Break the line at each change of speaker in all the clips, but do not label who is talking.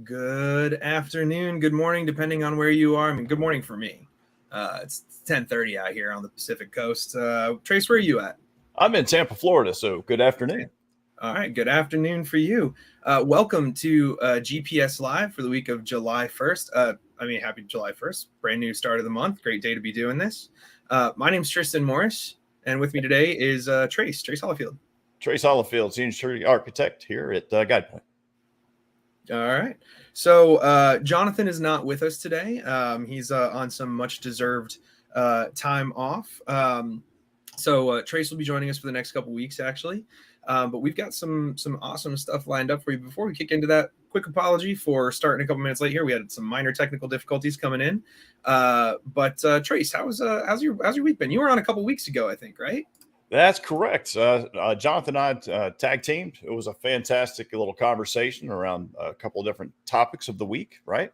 Good afternoon, good morning, depending on where you are. I mean, good morning for me. It's 10:30 out here on the Pacific Coast. Trace, where are you at?
I'm in Tampa, Florida, so good afternoon.
All right, good afternoon for you. Welcome to GPS Live for the week of July 1st. Happy July 1st, brand new start of the month. Great day to be doing this. My name's Tristan Morris, and with me today is Trace Hollifield.
Trace Hollifield, senior security architect here at GuidePoint.
All right. So Jonathan is not with us today. He's on some much-deserved time off. So Trace will be joining us for the next couple weeks, actually. But we've got some awesome stuff lined up for you. Before we kick into that, quick apology for starting a couple minutes late here. We had some minor technical difficulties coming in. But Trace, how's your week been? You were on a couple weeks ago, I think, right?
That's correct. Jonathan and I tag teamed. It was a fantastic little conversation around a couple of different topics of the week, right?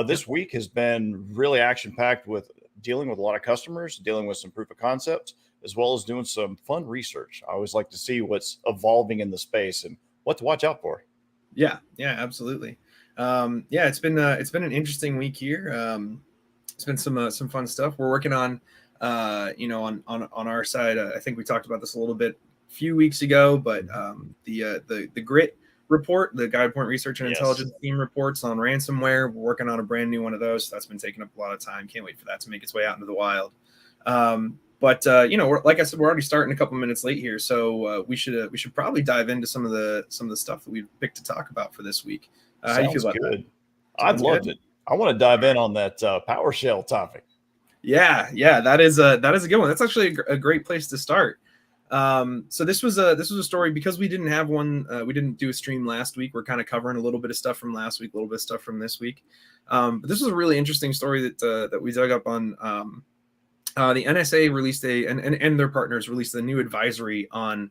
This week has been really action-packed with dealing with a lot of customers, dealing with some proof of concepts, as well as doing some fun research. I always like to see what's evolving in the space and what to watch out for.
Yeah, absolutely. It's been an interesting week here. It's been some fun stuff. We're working on on our side. I think we talked about this a little bit a few weeks ago, but the GRIT report, the GuidePoint Research and Intelligence Team reports on ransomware. We're working on a brand new one of those. So that's been taking up a lot of time. Can't wait for that to make its way out into the wild. But like I said, we're already starting a couple minutes late here, so we should probably dive into some of the stuff that we've picked to talk about for this week. How do you feel about that?
I'd love it. I want to dive in on that Powershell topic.
Yeah, that is a good one. That's actually a great place to start. So this was a story because we didn't have one. We didn't do a stream last week. We're kind of covering a little bit of stuff from last week, a little bit of stuff from this week. But this was a really interesting story that we dug up on. The NSA released and their partners released a new advisory on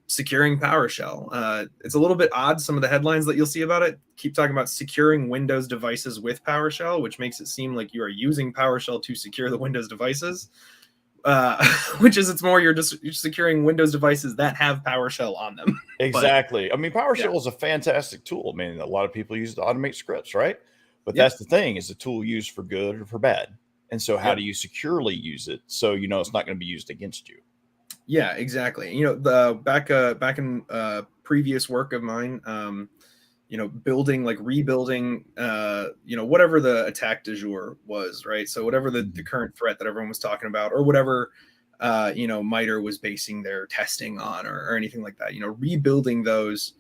securing PowerShell. It's a little bit odd. Some of the headlines that you'll see about it keep talking about securing Windows devices with PowerShell, which makes it seem like you are using PowerShell to secure the Windows devices, which is it's more you're securing Windows devices that have PowerShell on them.
Exactly. I mean, PowerShell is a fantastic tool. I mean, a lot of people use it to automate scripts, right? But that's the thing, is a tool used for good or for bad. And so how do you securely use it so you know it's not going to be used against you?
Yeah, exactly. The back in previous work of mine, rebuilding, whatever the attack du jour was, right? So whatever the current threat that everyone was talking about, or whatever, MITRE was basing their testing on, or anything like that, rebuilding those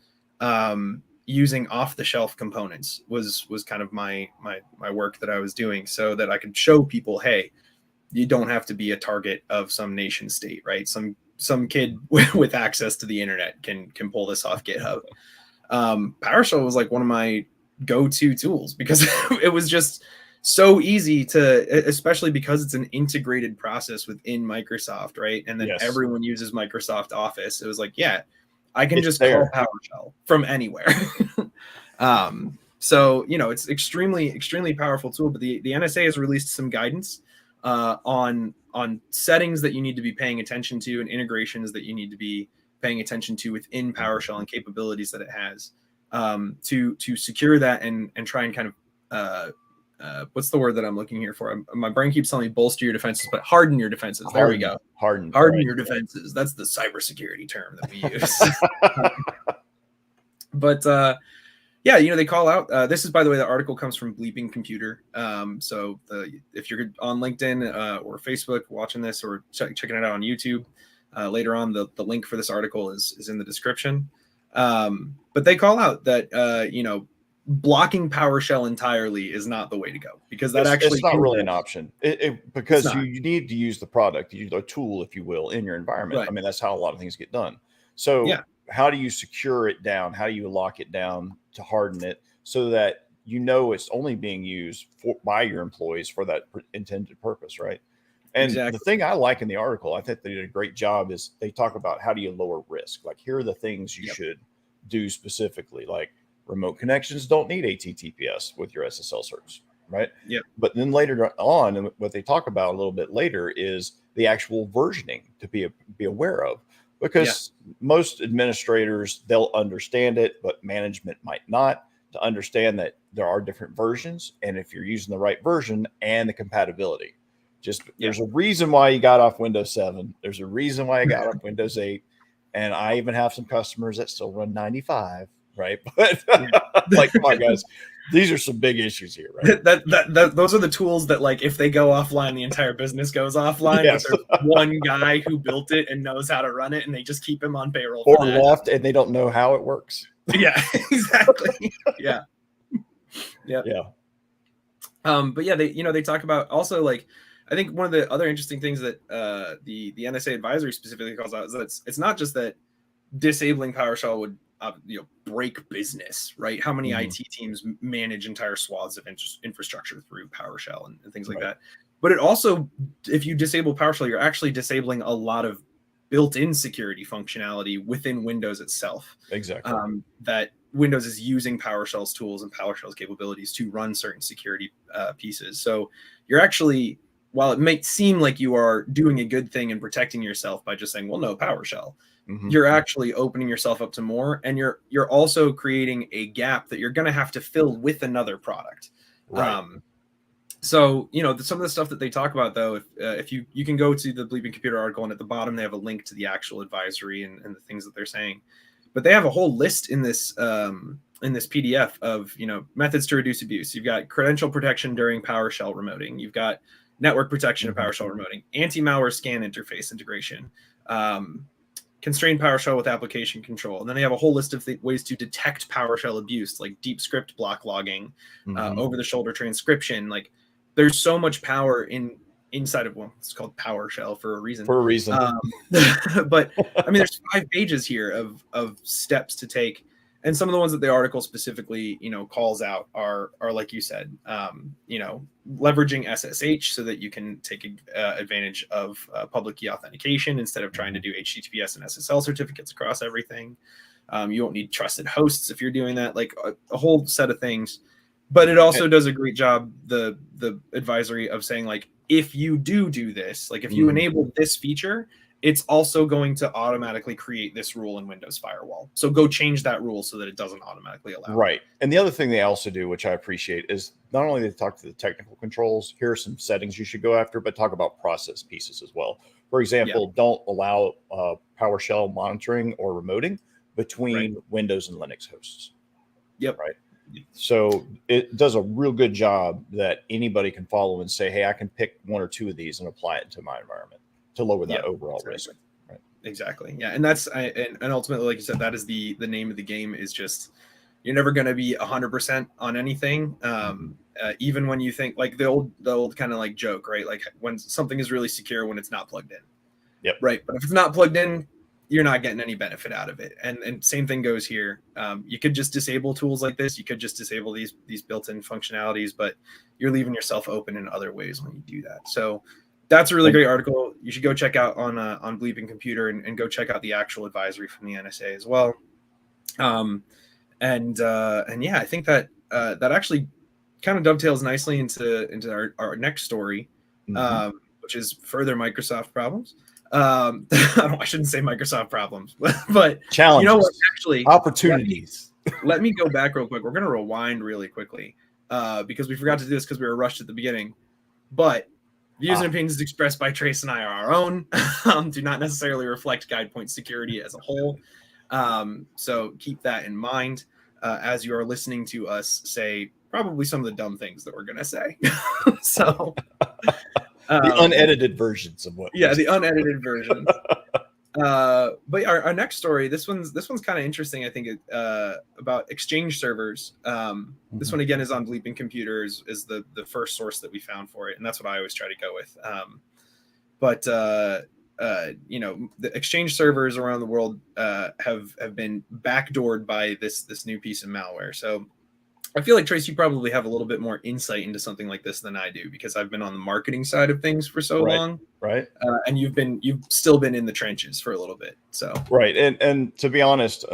using off-the-shelf components was kind of my work that I was doing, so that I could show people, hey, you don't have to be a target of some nation state, right? Some kid with access to the internet can pull this off GitHub. PowerShell was like one of my go-to tools because it was just so easy to, especially because it's an integrated process within Microsoft, right? And then everyone uses Microsoft Office. It was like, I can just call PowerShell from anywhere. So it's extremely, extremely powerful tool. But the NSA has released some guidance on settings that you need to be paying attention to and integrations that you need to be paying attention to within PowerShell and capabilities that it has to secure that and try and kind of what's the word that I'm looking here for? My brain keeps telling me bolster your defenses, but harden your defenses. There we go. Harden your defenses. That's the cybersecurity term that we use. But they call out. This is, by the way, the article comes from Bleeping Computer. So if you're on LinkedIn or Facebook watching this or checking it out on YouTube later on, the link for this article is in the description. But they call out that blocking PowerShell entirely is not the way to go, because it's
not really an option. Because you need to use the product, you use a tool, if you will, in your environment. Right. I mean, that's how a lot of things get done. So how do you secure it down? How do you lock it down to harden it so that it's only being used by your employees for that intended purpose, right? And the thing I like in the article, I think they did a great job, is they talk about how do you lower risk. Like, here are the things you should do specifically, like remote connections don't need HTTPS with your SSL certs, right?
Yeah.
But then later on, and what they talk about a little bit later, is the actual versioning to be aware of, because most administrators, they'll understand it, but management might not. to understand that there are different versions, and if you're using the right version and the compatibility. There's a reason why you got off Windows 7. There's a reason why I got off Windows 8. And I even have some customers that still run 95, right? But like, come on, guys, these are some big issues here, right?
Those are the tools that, like, if they go offline, the entire business goes offline.
Yes.
But there's one guy who built it and knows how to run it, and they just keep him on payroll.
Or left, and they don't know how it works.
Yeah, exactly. Yeah. But yeah, they talk about also, like, I think one of the other interesting things that the NSA advisory specifically calls out is that it's not just that disabling PowerShell would break business, right? How many IT teams manage entire swaths of infrastructure through PowerShell and things like that. But it also, if you disable PowerShell, you're actually disabling a lot of built-in security functionality within Windows itself.
Exactly.
That Windows is using PowerShell's tools and PowerShell's capabilities to run certain security pieces. So you're actually, while it might seem like you are doing a good thing and protecting yourself by just saying, well, no, PowerShell, you're actually opening yourself up to more, and you're also creating a gap that you're going to have to fill with another product.
Right.
So, some of the stuff that they talk about, though, if you can go to the Bleeping Computer article, and at the bottom they have a link to the actual advisory and the things that they're saying. But they have a whole list in this PDF of methods to reduce abuse. You've got credential protection during PowerShell remoting. You've got network protection of PowerShell remoting, anti-malware scan interface integration, constrained PowerShell with application control. And then they have a whole list of ways to detect PowerShell abuse, like deep script block logging, over-the-shoulder transcription. Like, there's so much power inside of, well, it's called PowerShell for a reason. But I mean, there's 5 pages here of steps to take. And some of the ones that the article specifically, calls out are like you said, leveraging SSH so that you can take advantage of public key authentication instead of trying to do HTTPS and SSL certificates across everything. You won't need trusted hosts if you're doing that, like a whole set of things. But it also does a great job, the advisory, of saying, like, if you do this, like if you enable this feature, it's also going to automatically create this rule in Windows Firewall. So go change that rule so that it doesn't automatically allow.
Right. And the other thing they also do, which I appreciate, is not only they talk to the technical controls, here are some settings you should go after, but talk about process pieces as well. For example, don't allow PowerShell monitoring or remoting between Windows and Linux hosts. Right. So it does a real good job that anybody can follow and say, hey, I can pick 1 or 2 of these and apply it to my environment to lower that overall risk. Right.
Exactly. Yeah. And that's, and ultimately, like you said, that is the name of the game, is just, you're never going to be 100% on anything. Even when you think, like the old kind of like joke, right? Like when something is really secure when it's not plugged in.
Yep.
Right. But if it's not plugged in, you're not getting any benefit out of it. And same thing goes here. You could just disable tools like this. You could just disable these built-in functionalities, but you're leaving yourself open in other ways when you do that. So that's a really great article. You should go check out on Bleeping Computer and go check out the actual advisory from the NSA as well. And yeah, I think that that actually kind of dovetails nicely into our next story, which is further Microsoft problems. I shouldn't say Microsoft problems, but
challenges.
You know what? Actually,
opportunities.
Let me go back real quick. We're going to rewind really quickly because we forgot to do this because we were rushed at the beginning. But views and opinions expressed by Trace and I are our own, do not necessarily reflect GuidePoint security as a whole. So keep that in mind as you are listening to us say probably some of the dumb things that we're going to say. So
the unedited versions of what?
Yeah, the unedited versions. But our next story, this one's kind of interesting. I think about Exchange servers. This one again is on Bleeping Computers, is the first source that we found for it, and that's what I always try to go with. The Exchange servers around the world have been backdoored by this new piece of malware. So I feel like, Trace, you probably have a little bit more insight into something like this than I do, because I've been on the marketing side of things for so long.
Right.
And you've still been in the trenches for a little bit. So
right. And to be honest,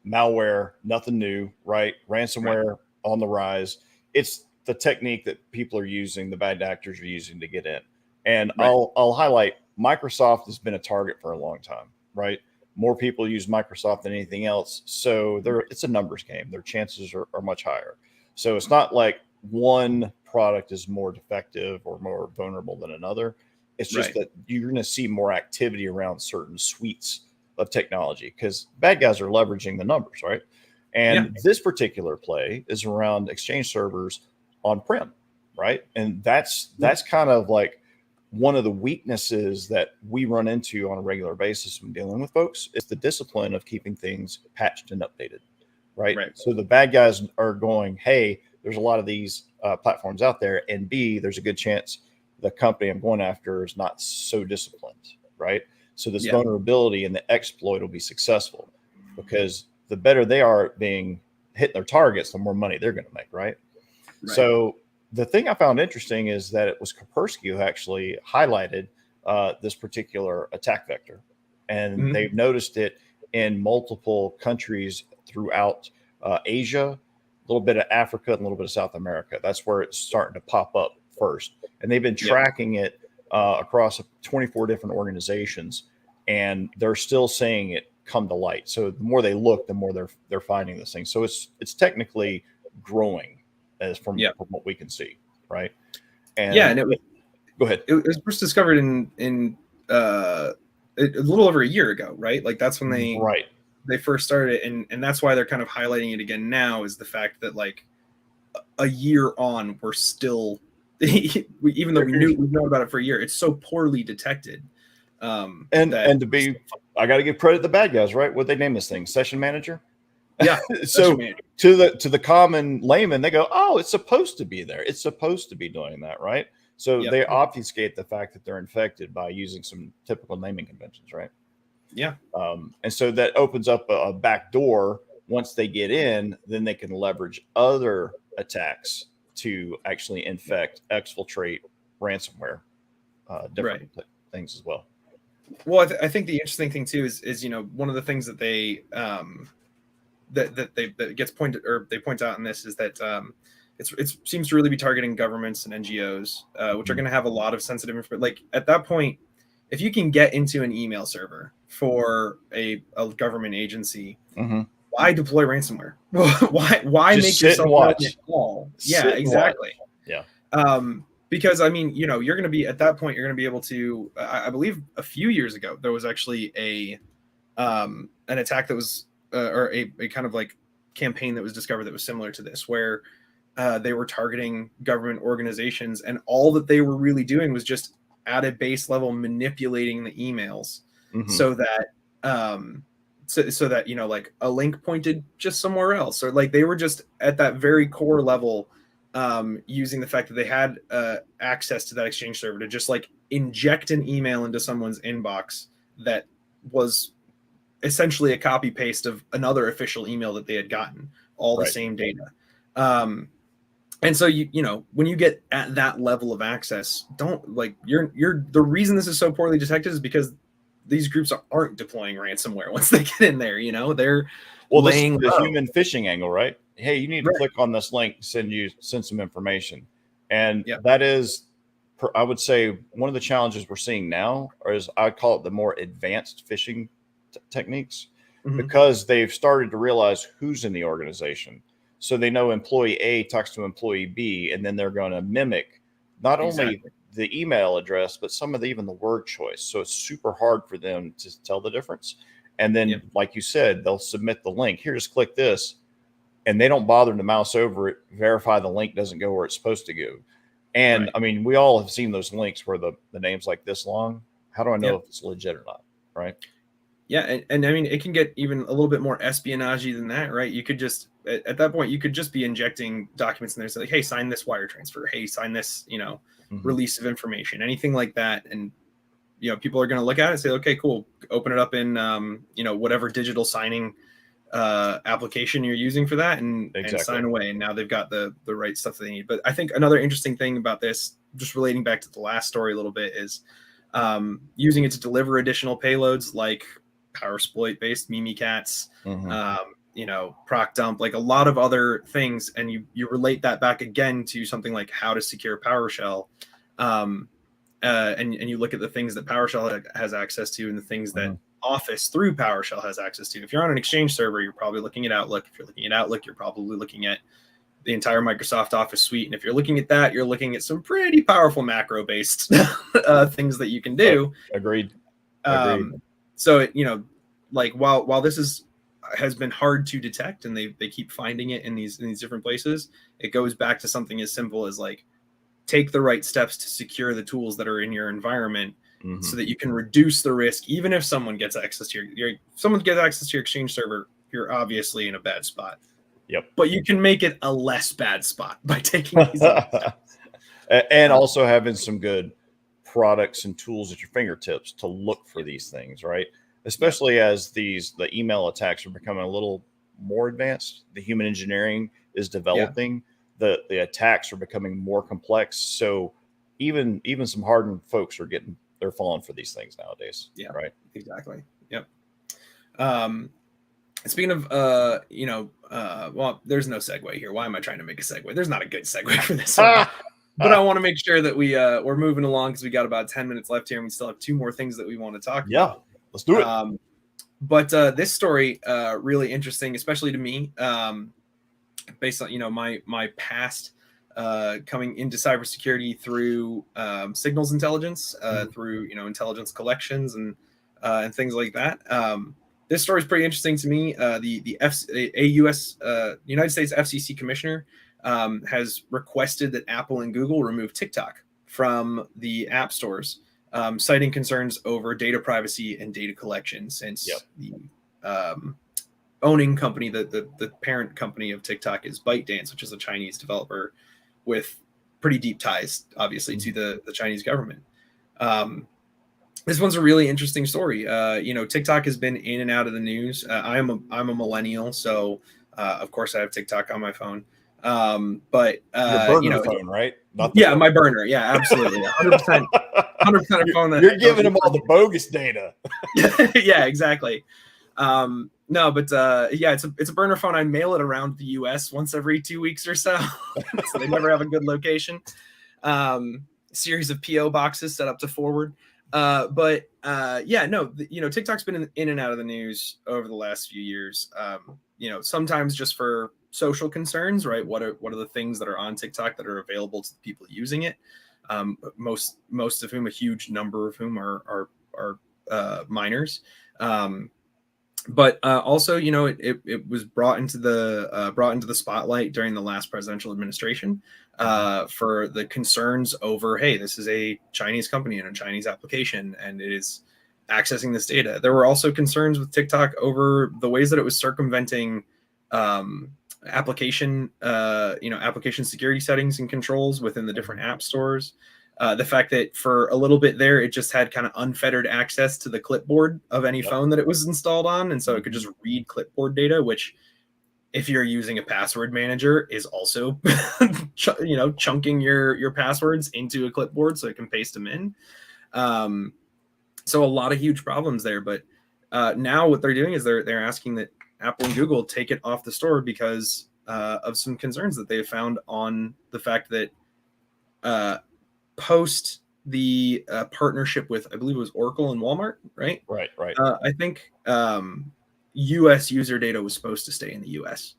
malware, nothing new, right? Ransomware on the rise. It's the technique that people are using, the bad actors are using to get in. And I'll highlight, Microsoft has been a target for a long time, right? More people use Microsoft than anything else. So it's a numbers game. Their chances are much higher. So it's not like one product is more defective or more vulnerable than another. It's just that you're going to see more activity around certain suites of technology because bad guys are leveraging the numbers, right? And this particular play is around Exchange servers on-prem, right? And that's kind of like one of the weaknesses that we run into on a regular basis when dealing with folks is the discipline of keeping things patched and updated, right? So the bad guys are going, hey, there's a lot of these platforms out there, and B, there's a good chance the company I'm going after is not so disciplined, right? So this vulnerability and the exploit will be successful because the better they are at hitting their targets, the more money they're going to make, right? So the thing I found interesting is that it was Kaspersky who actually highlighted this particular attack vector, and they've noticed it in multiple countries throughout Asia, a little bit of Africa, and a little bit of South America. That's where it's starting to pop up first, and they've been tracking it across 24 different organizations, and they're still seeing it come to light. So the more they look, the more they're finding this thing. So it's technically growing as from what we can see, right? And
and it was,
go ahead.
It was first discovered in a little over a year ago, right? Like that's when they first started it, and that's why they're kind of highlighting it again now, is the fact that like a year on, we're still even though we've known about it for a year, it's so poorly detected.
And to be, I got to give credit to the bad guys, right? What they name this thing, session manager.
Yeah.
So to the common layman, they go, oh, it's supposed to be there. It's supposed to be doing that, right? So they obfuscate the fact that they're infected by using some typical naming conventions, right?
Yeah.
And so that opens up a back door. Once they get in, then they can leverage other attacks to actually infect, exfiltrate ransomware, different things as well.
Well, I think the interesting thing too is one of the things that they that gets pointed, or they point out in this, is that it seems to really be targeting governments and NGOs, which are going to have a lot of sensitive information. Like at that point, if you can get into an email server for a government agency, why deploy ransomware? why
just
make yourself
watch.
Call? Yeah, exactly.
Yeah.
Because I mean, you're going to be at that point, you're going to be able to. I believe a few years ago there was actually an attack that was or a kind of like campaign that was discovered that was similar to this, where they were targeting government organizations, and all that they were really doing was just at a base level manipulating the emails so that so that like a link pointed just somewhere else, or like they were just at that very core level using the fact that they had access to that Exchange server to just like inject an email into someone's inbox that was essentially a copy paste of another official email that they had gotten, all the same data. And so when you get at that level of access, don't like you're the reason this is so poorly detected is because these groups aren't deploying ransomware once they get in there. They're
laying the human phishing angle, right? Hey, you need to click on this link, send some information, and that is, I would say, one of the challenges we're seeing now, or as I call it, the more advanced phishing techniques, because they've started to realize who's in the organization. So they know employee A talks to employee B, and then they're going to mimic not only the email address, but even the word choice. So it's super hard for them to tell the difference. And then, like you said, they'll submit the link. Here, just click this. And they don't bother to mouse over it, verify the link doesn't go where it's supposed to go. And I mean, we all have seen those links where the name's like this long. How do I know if it's legit or not? Right.
Yeah. And I mean, it can get even a little bit more espionage than that, right? You could just, at that point, you could just be injecting documents in there. So like, hey, sign this wire transfer. Hey, sign this, release of information, anything like that. And, people are going to look at it and say, okay, cool. Open it up in, whatever digital signing application you're using for that and sign away. And now they've got the right stuff that they need. But I think another interesting thing about this, just relating back to the last story a little bit, is using it to deliver additional payloads like Powersploit based Mimikatz, proc dump, like a lot of other things. And you relate that back again to something like how to secure PowerShell. And you look at the things that PowerShell has access to and the things that Office through PowerShell has access to. If you're on an Exchange server, you're probably looking at Outlook. If you're looking at Outlook, you're probably looking at the entire Microsoft Office suite. And if you're looking at that, you're looking at some pretty powerful macro-based things that you can do.
Agreed.
So, like while this has been hard to detect, and they keep finding it in these different places, it goes back to something as simple as like, take the right steps to secure the tools that are in your environment, so that you can reduce the risk. Even if someone gets access to your Exchange server, you're obviously in a bad spot.
Yep.
But you can make it a less bad spot by taking these steps.
And also having some good products and tools at your fingertips to look for these things, right? Especially as the email attacks are becoming a little more advanced. The human engineering is developing. The attacks are becoming more complex. So even some hardened folks they're falling for these things nowadays.
Yeah.
Right.
Exactly. Yep. Speaking of, well, there's no segue here. Why am I trying to make a segue? There's not a good segue for this one. But I want to make sure that we're moving along, because we got about 10 minutes left here, and we still have 2 more things that we want to talk about.
Let's do it.
But this story, really interesting, especially to me, based on my past coming into cybersecurity through signals intelligence, through intelligence collections and things like that. This story is pretty interesting to me. United States FCC commissioner has requested that Apple and Google remove TickTock from the app stores, citing concerns over data privacy and data collection, since the owning company, the parent company of TickTock, is ByteDance, which is a Chinese developer with pretty deep ties, obviously, to the Chinese government. This one's a really interesting story. TikTok has been in and out of the news. I'm a millennial, so of course I have TikTok on my phone. But
your burner phone, right?
My burner. Yeah, absolutely. 100% of phone.
You're giving them all the bogus data.
Yeah, exactly. No, but it's a burner phone. I mail it around the US once every 2 weeks or so. So they never have a good location. Series of PO boxes set up to forward. TikTok's been in and out of the news over the last few years. Sometimes just for social concerns, right? What are the things that are on TikTok that are available to the people using it? Most of whom, a huge number of whom are minors. But also, it was brought into the spotlight during the last presidential administration for the concerns over, hey, this is a Chinese company and a Chinese application, and it is accessing this data. There were also concerns with TikTok over the ways that it was circumventing application security settings and controls within the different app stores. The fact that for a little bit there, it just had kind of unfettered access to the clipboard of any phone that it was installed on. And so it could just read clipboard data, which, if you're using a password manager, is also, chunking your passwords into a clipboard so it can paste them in. So a lot of huge problems there. But now what they're doing is they're asking that Apple and Google take it off the store because of some concerns that they have found on the fact that post the partnership with, I believe it was Oracle and Walmart, right?
Right.
I think U.S. user data was supposed to stay in the U.S.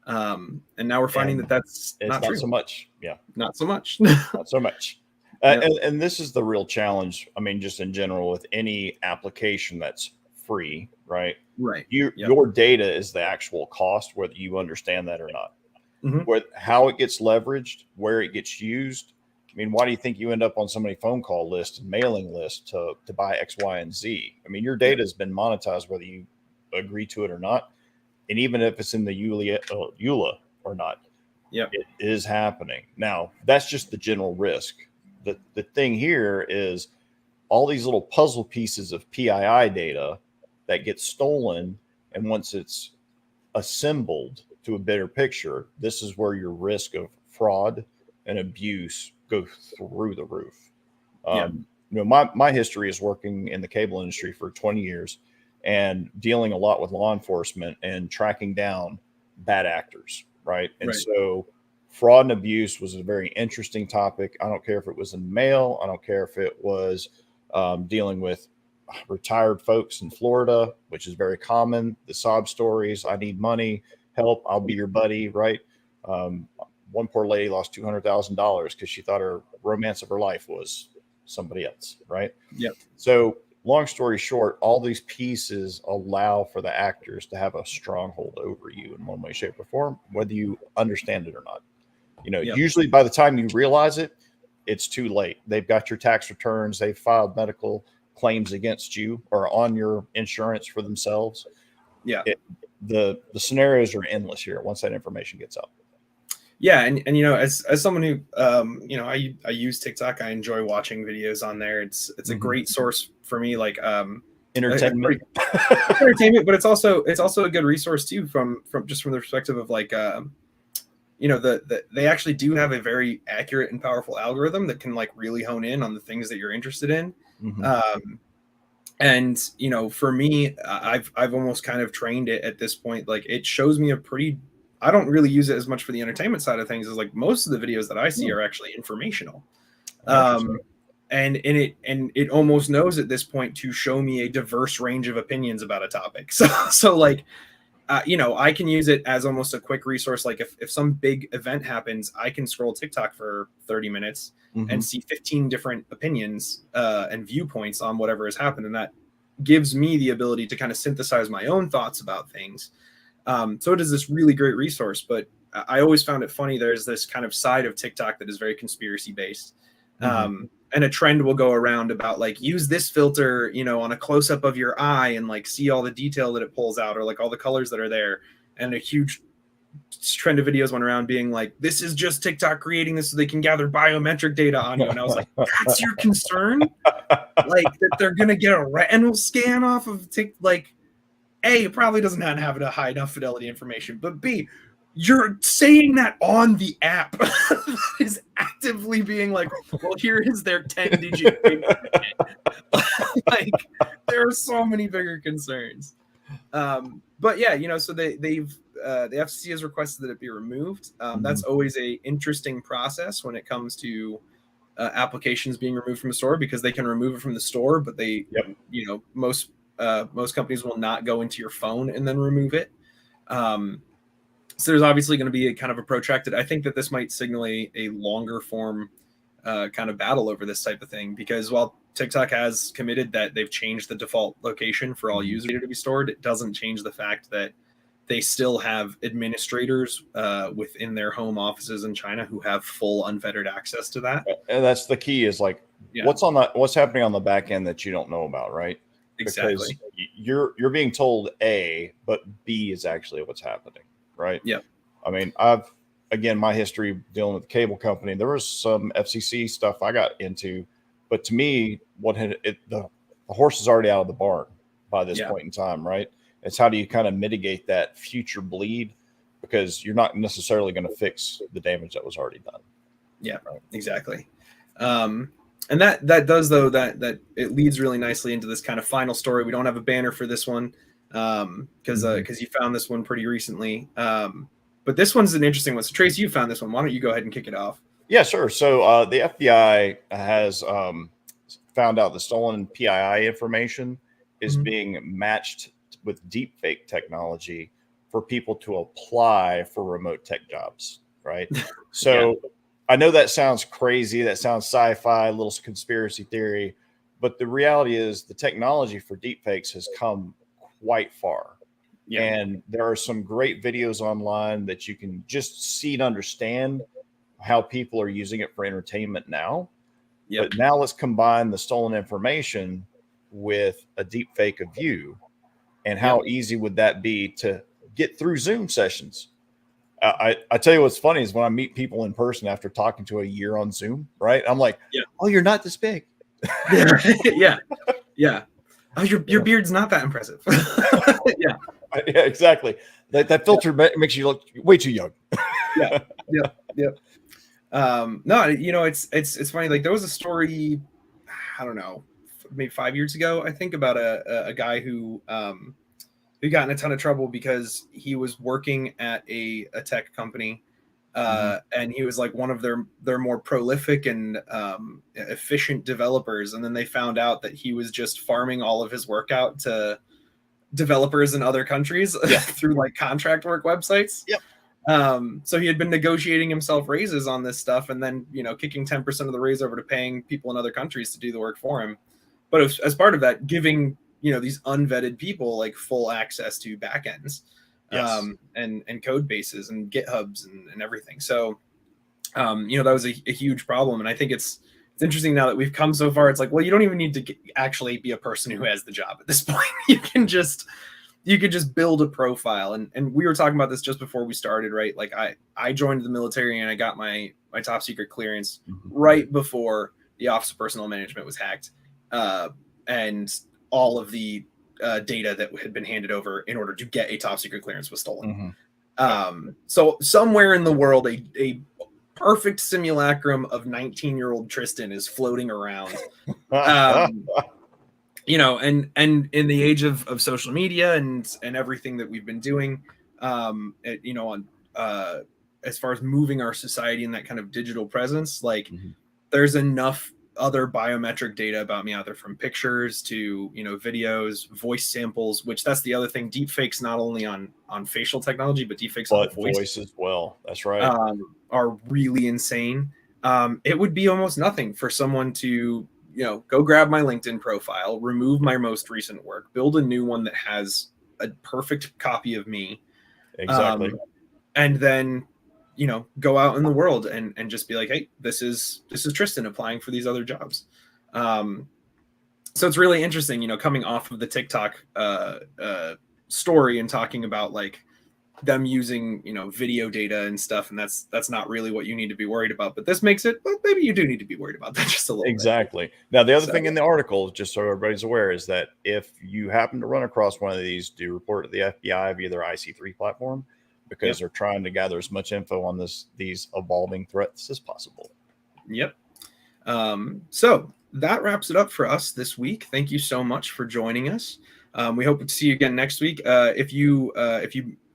And now we're finding that's not true.
So much. Yeah.
Not so much.
Not so much. And this is the real challenge. I mean, just in general, with any application that's free, right?
Right.
Your data is the actual cost, whether you understand that or not. How it gets leveraged, where it gets used. I mean, why do you think you end up on so many phone call lists and mailing lists to buy X, Y, and Z? I mean, your data has been monetized, whether you agree to it or not. And even if it's in the EULA or not, it is happening. Now, that's just the general risk. The thing here is all these little puzzle pieces of PII data that get stolen. And once it's assembled to a better picture, this is where your risk of fraud and abuse go through the roof. My history is working in the cable industry for 20 years and dealing a lot with law enforcement and tracking down bad actors, right? And so fraud and abuse was a very interesting topic. I don't care if it was in mail. I don't care if it was dealing with retired folks in Florida, which is very common. The sob stories, I need money, help, I'll be your buddy, right? One poor lady lost $200,000 because she thought her romance of her life was somebody else, right?
Yep.
So long story short, all these pieces allow for the actors to have a stronghold over you in one way, shape, or form, whether you understand it or not. Usually by the time you realize it, it's too late. They've got your tax returns, they've filed medical claims against you or on your insurance for themselves.
Yeah.
The scenarios are endless here once that information gets out.
Yeah, and as someone who I use TikTok, I enjoy watching videos on there. It's a great source for me, like
entertainment,
but it's also a good resource too from the perspective of like they actually do have a very accurate and powerful algorithm that can like really hone in on the things that you're interested in. And for me, I've almost kind of trained it at this point. Like it shows me I don't really use it as much for the entertainment side of things as like most of the videos that I see are actually informational. And it almost knows at this point to show me a diverse range of opinions about a topic. So like, I can use it as almost a quick resource. Like if some big event happens, I can scroll TikTok for 30 minutes and see 15 different opinions and viewpoints on whatever has happened. And that gives me the ability to kind of synthesize my own thoughts about things. So it is this really great resource, but I always found it funny. There's this kind of side of TikTok that is very conspiracy based. And a trend will go around about like, use this filter, on a close up of your eye and like see all the detail that it pulls out or like all the colors that are there. And a huge trend of videos went around being like, this is just TikTok creating this so they can gather biometric data on you. And I was like, that's your concern? Like that they're going to get a retinal scan off of TikTok? Like, A, it probably doesn't have a high enough fidelity information, but B, you're saying that on the app is actively being like, well, here is their 10-digit like there are so many bigger concerns. But yeah, so the FCC has requested that it be removed. That's always a interesting process when it comes to applications being removed from the store, because they can remove it from the store, but they, most companies will not go into your phone and then remove it. So there's obviously going to be a kind of a protracted, I think that this might signal a longer form kind of battle over this type of thing, because while TikTok has committed that they've changed the default location for all user data to be stored, it doesn't change the fact that they still have administrators within their home offices in China who have full unfettered access to that.
And that's the key, is like, what's happening on the back end that you don't know about, right?
Exactly.
Because you're being told A, but B is actually what's happening, right?
Yeah.
I mean, again, my history dealing with the cable company, there was some FCC stuff I got into, but to me, the horse is already out of the barn by this point in time, right? It's how do you kind of mitigate that future bleed, because you're not necessarily going to fix the damage that was already done.
Yeah, right. Exactly. And that does, though, that it leads really nicely into this kind of final story. We don't have a banner for this one because you found this one pretty recently. But this one's an interesting one. So Trace, you found this one. Why don't you go ahead and kick it off?
Yeah, sure. So the FBI has found out the stolen PII information is being matched with deepfake technology for people to apply for remote tech jobs, right? So I know that sounds crazy. That sounds sci-fi, a little conspiracy theory. But the reality is the technology for deepfakes has come quite far. Yeah. And there are some great videos online that you can just see and understand how people are using it for entertainment now. Yep. But now let's combine the stolen information with a deepfake of you. And how easy would that be to get through Zoom sessions? I tell you what's funny is when I meet people in person after talking to a year on Zoom, right? I'm like, oh, you're not this big.
Yeah. Oh, your beard's not that impressive.
Yeah, exactly. That filter makes you look way too young.
Yeah. No, it's funny. Like there was a story, I don't know, maybe 5 years ago, I think, about a guy who got in a ton of trouble because he was working at a tech company And he was like one of their more prolific and efficient developers. And then they found out that he was just farming all of his work out to developers in other countries through like contract work websites.
Yep.
So he had been negotiating himself raises on this stuff, and then kicking 10% of the raise over to paying people in other countries to do the work for him. But as part of that, giving these unvetted people like full access to backends, and code bases and GitHubs and everything. So that was a huge problem, and I think it's interesting now that we've come so far. It's like, well, you don't even need to actually be a person who has the job at this point. You could just build a profile. And we were talking about this just before we started, right? Like I joined the military and I got my top secret clearance right before the Office of Personnel Management was hacked. And all of the data that had been handed over in order to get a top secret clearance was stolen. So somewhere in the world, a perfect simulacrum of 19-year-old Tristan is floating around. And in the age of social media and everything that we've been doing, as far as moving our society in that kind of digital presence, like there's enough other biometric data about me out there, from pictures to videos, voice samples, which that's the other thing. Deepfakes not only on facial technology, but deepfakes on voice
as well. That's right.
Are really insane. It would be almost nothing for someone to go grab my LinkedIn profile, remove my most recent work, build a new one that has a perfect copy of me,
exactly,
and then go out in the world and just be like, hey, this is Tristan applying for these other jobs. So it's really interesting, coming off of the TickTock story and talking about like them using video data and stuff, and that's not really what you need to be worried about. But this makes it, well, maybe you do need to be worried about that just a little
bit. Now the other thing in the article, just so everybody's aware, is that if you happen to run across one of these, do report to the FBI via their IC3 platform, because they're trying to gather as much info on these evolving threats as possible.
So that wraps it up for us this week. Thank you so much for joining us. We hope to see you again next week. If you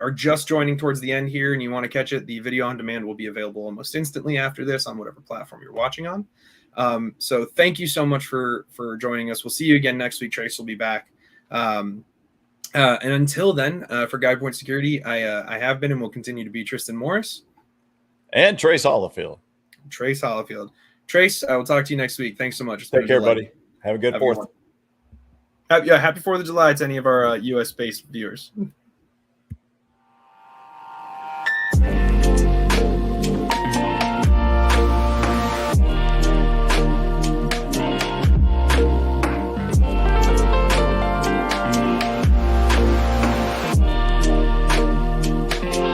are just joining towards the end here and you want to catch it, the video on demand will be available almost instantly after this on whatever platform you're watching on. So thank you so much for joining us. We'll see you again next week. Trace will be back. And until then, for GuidePoint Security, I have been and will continue to be Tristan Morris.
And Trace Hollifield.
Trace, I will talk to you next week. Thanks so much.
Take care, buddy. Have a good 4th.
Happy 4th of July to any of our US-based viewers.